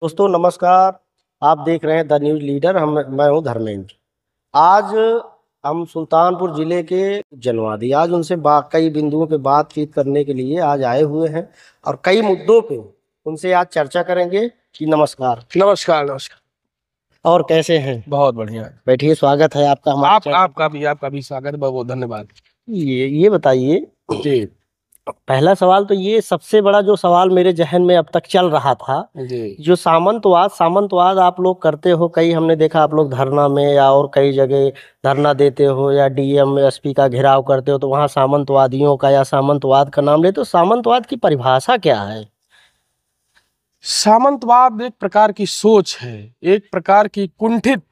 दोस्तों नमस्कार। आप देख रहे हैं द न्यूज लीडर। मैं हूं धर्मेंद्र। आज हम सुल्तानपुर जिले के जनवादी आज उनसे कई बिंदुओं पे बातचीत करने के लिए आज आए हुए हैं और कई मुद्दों पे उनसे आज चर्चा करेंगे। कि नमस्कार। नमस्कार। नमस्कार। और कैसे हैं? बहुत बढ़िया। बैठिए, स्वागत है आपका हमारे आपका भी स्वागत है। बहुत बहुत धन्यवाद। ये बताइए जी पहला सवाल तो ये सबसे बड़ा जो सवाल मेरे जहन में अब तक चल रहा था, जी जो सामंतवाद आप लोग करते हो, कई हमने देखा आप लोग धरना में या और कई जगह धरना देते हो या डीएम एसपी का घेराव करते हो, तो वहाँ सामंतवादियों का या सामंतवाद का नाम लेते हो। सामंतवाद की परिभाषा क्या है? सामंतवाद एक प्रकार की सोच है, एक प्रकार की कुंठित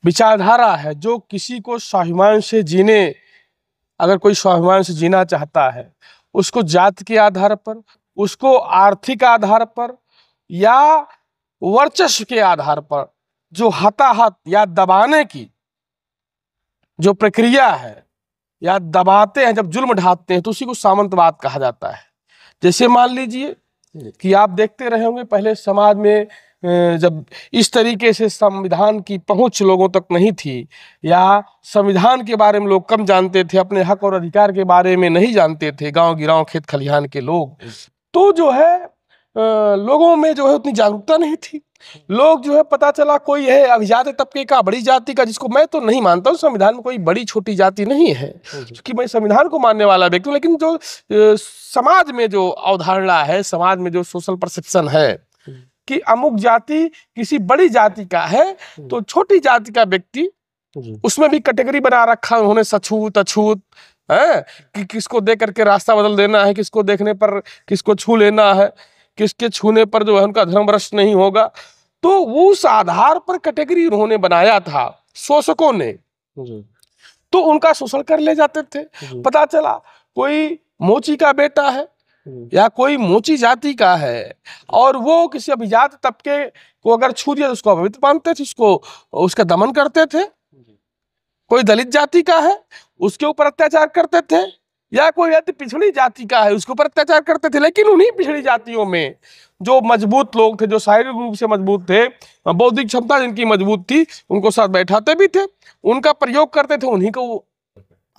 विचारधारा है जो किसी को स्वाभिमान से जीने, अगर कोई स्वाभिमान से जीना चाहता है, उसको जाति के आधार पर, उसको आर्थिक आधार पर या वर्चस्व के आधार पर जो हताहत या दबाने की जो प्रक्रिया है या दबाते हैं, जब जुल्म ढाते हैं, तो उसी को सामंतवाद कहा जाता है। जैसे मान लीजिए कि आप देखते रहे होंगे पहले समाज में जब इस तरीके से संविधान की पहुंच लोगों तक नहीं थी या संविधान के बारे में लोग कम जानते थे, अपने हक और अधिकार के बारे में नहीं जानते थे, गांव गिरांव खेत खलिहान के लोग, तो जो है लोगों में जो है उतनी जागरूकता नहीं थी। लोग जो है पता चला कोई है अभिजात तबके का, बड़ी जाति का, जिसको मैं तो नहीं मानता हूँ संविधान में कोई बड़ी छोटी जाति नहीं है, क्योंकि मैं संविधान को मानने वाला व्यक्ति हूँ, लेकिन जो समाज में जो अवधारणा है, समाज में जो सोशल परसेप्शन है कि अमुक जाति किसी बड़ी जाति का है, तो छोटी जाति का व्यक्ति, उसमें भी कैटेगरी बना रखा उन्होंने, सछूत अछूत है कि किसको देख करके रास्ता बदल देना है, किसको देखने पर किसको छू लेना है, किसके छूने पर जो है उनका धर्म भ्रष्ट नहीं होगा। तो उस आधार पर कैटेगरी उन्होंने बनाया था शोषकों ने, तो उनका शोषण कर ले जाते थे। पता चला कोई मोची का बेटा है या कोई मोची जाति का है और वो किसी अभिजात तबके को अगर छू दिया तो उसको अपवित्र मानते थे, उसको उसका दमन करते थे। कोई दलित जाति का है उसके ऊपर अत्याचार करते थे, या कोई अति पिछड़ी जाति का है उसके ऊपर अत्याचार करते थे। लेकिन उन्हीं पिछड़ी जातियों में जो मजबूत लोग थे, जो शारीरिक रूप से मजबूत थे, बौद्धिक क्षमता जिनकी मजबूत थी, उनको साथ बैठाते भी थे, उनका प्रयोग करते थे उन्हीं को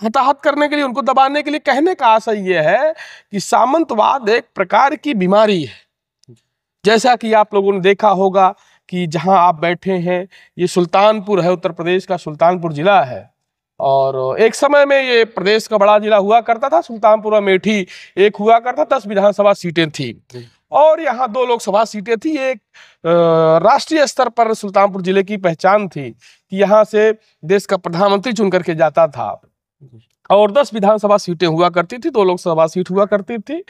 हताहत करने के लिए, उनको दबाने के लिए। कहने का आशय यह है कि सामंतवाद एक प्रकार की बीमारी है। जैसा कि आप लोगों ने देखा होगा कि जहां आप बैठे हैं ये सुल्तानपुर है, उत्तर प्रदेश का सुल्तानपुर जिला है, और एक समय में ये प्रदेश का बड़ा जिला हुआ करता था। सुल्तानपुर अमेठी एक हुआ करता, 10 विधानसभा सीटें थी और यहाँ 2 लोकसभा सीटें थी। एक राष्ट्रीय स्तर पर सुल्तानपुर जिले की पहचान थी कि यहाँ से देश का प्रधानमंत्री चुन करके जाता था, और 10 विधानसभा सीटें हुआ करती थी, 2 लोकसभा सीट हुआ करती थी।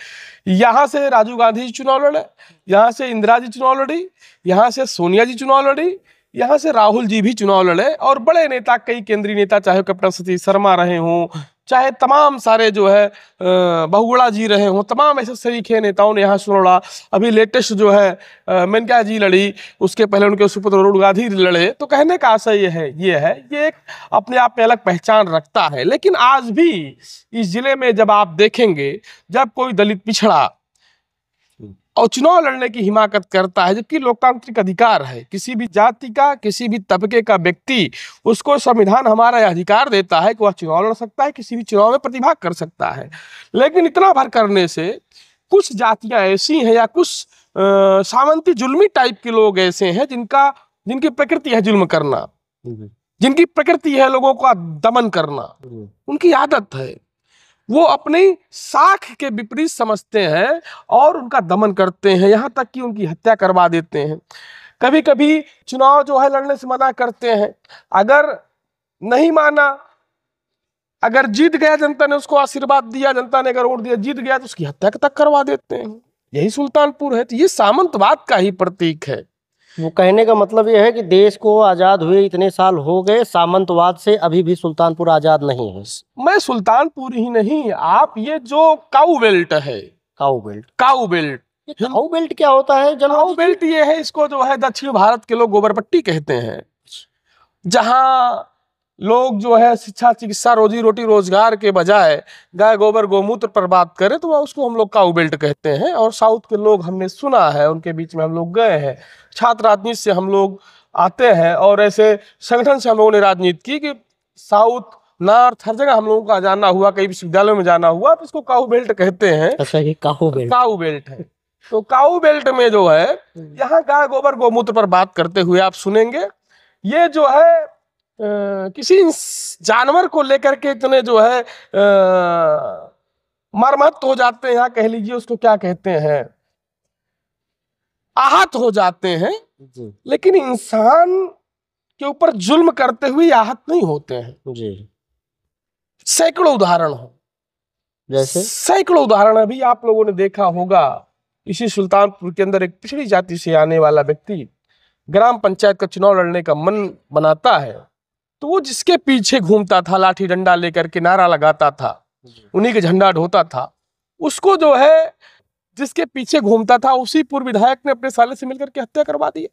यहाँ से राजीव गांधी जी चुनाव लड़े, यहाँ से इंदिरा जी चुनाव लड़ी, यहाँ से सोनिया जी चुनाव लड़ी, यहाँ से राहुल जी भी चुनाव लड़े, और बड़े नेता, कई केंद्रीय नेता, चाहे कैप्टन सतीश शर्मा रहे हों, चाहे तमाम सारे जो है बहुगुणा जी रहे हों, तमाम ऐसे सरीखे नेताओं ने यहाँ चुनाव लड़ा। अभी लेटेस्ट जो है मेनका जी लड़ी, उसके पहले उनके सुपुत्र राहुल गांधी लड़े। तो कहने का आशय ये एक अपने आप में अलग पहचान रखता है। लेकिन आज भी इस जिले में जब आप देखेंगे, जब कोई दलित पिछड़ा और चुनाव लड़ने की हिमाकत करता है, जबकि लोकतांत्रिक अधिकार है, किसी भी जाति का, किसी भी तबके का व्यक्ति, उसको संविधान हमारा यह अधिकार देता है कि वह चुनाव लड़ सकता है, किसी भी चुनाव में प्रतिभाग कर सकता है। लेकिन इतना भर करने से कुछ जातियां ऐसी हैं या कुछ सामंती जुल्मी टाइप के लोग ऐसे हैं जिनकी प्रकृति है जुल्म करना, जिनकी प्रकृति है लोगों का दमन करना, उनकी आदत है, वो अपनी साख के विपरीत समझते हैं और उनका दमन करते हैं, यहाँ तक कि उनकी हत्या करवा देते हैं। कभी कभी चुनाव जो है लड़ने से मना करते हैं, अगर नहीं माना, अगर जीत गया, जनता ने उसको आशीर्वाद दिया, जनता ने अगर वोट दिया, जीत गया, तो उसकी हत्या तक करवा देते हैं। यही सुल्तानपुर है। तो ये सामंतवाद का ही प्रतीक है। वो कहने का मतलब यह है कि देश को आजाद हुए इतने साल हो गए, सामंतवाद से अभी भी सुल्तानपुर आजाद नहीं है। मैं सुल्तानपुर ही नहीं, आप ये जो काऊ बेल्ट है, काऊ बेल्ट काऊ बेल्ट क्या होता है? काऊ बेल्ट ये है, इसको जो है दक्षिण भारत के लोग गोबरपट्टी कहते हैं, जहां लोग जो है शिक्षा, चिकित्सा, रोजी रोटी, रोजगार के बजाय गाय गोबर गोमूत्र पर बात करें तो उसको हम लोग काऊ बेल्ट कहते हैं। और साउथ के लोग हमने सुना है, उनके बीच में हम लोग गए हैं, छात्र राजनीति से हम लोग आते हैं और ऐसे संगठन से हम लोगों ने राजनीति की कि साउथ नॉर्थ हर जगह हम लोगों का जाना हुआ, कई विश्वविद्यालयों में जाना हुआ, तो इसको काऊ बेल्ट कहते हैं। अच्छा, ये काऊ बेल्ट, काऊ बेल्ट है। तो काऊ बेल्ट में जो है यहाँ गाय गोबर गोमूत्र पर बात करते हुए आप सुनेंगे। ये जो है किसी जानवर को लेकर के इतने जो है मर्माहत हो जाते हैं, यहाँ कह लीजिए उसको क्या कहते हैं, आहत हो जाते हैं जी लेकिन इंसान के ऊपर जुल्म करते हुए आहत नहीं होते हैं जी। सैकड़ों उदाहरण हो, जैसे सैकड़ों उदाहरण अभी आप लोगों ने देखा होगा। इसी सुल्तानपुर के अंदर एक पिछड़ी जाति से आने वाला व्यक्ति ग्राम पंचायत का चुनाव लड़ने का मन बनाता है, तो वो जिसके पीछे घूमता था, लाठी डंडा लेकर के नारा लगाता था, उन्हीं के झंडा ढोता था, उसको जो है जिसके पीछे घूमता था उसी पूर्व विधायक ने अपने साले से मिलकर के हत्या करवा दी।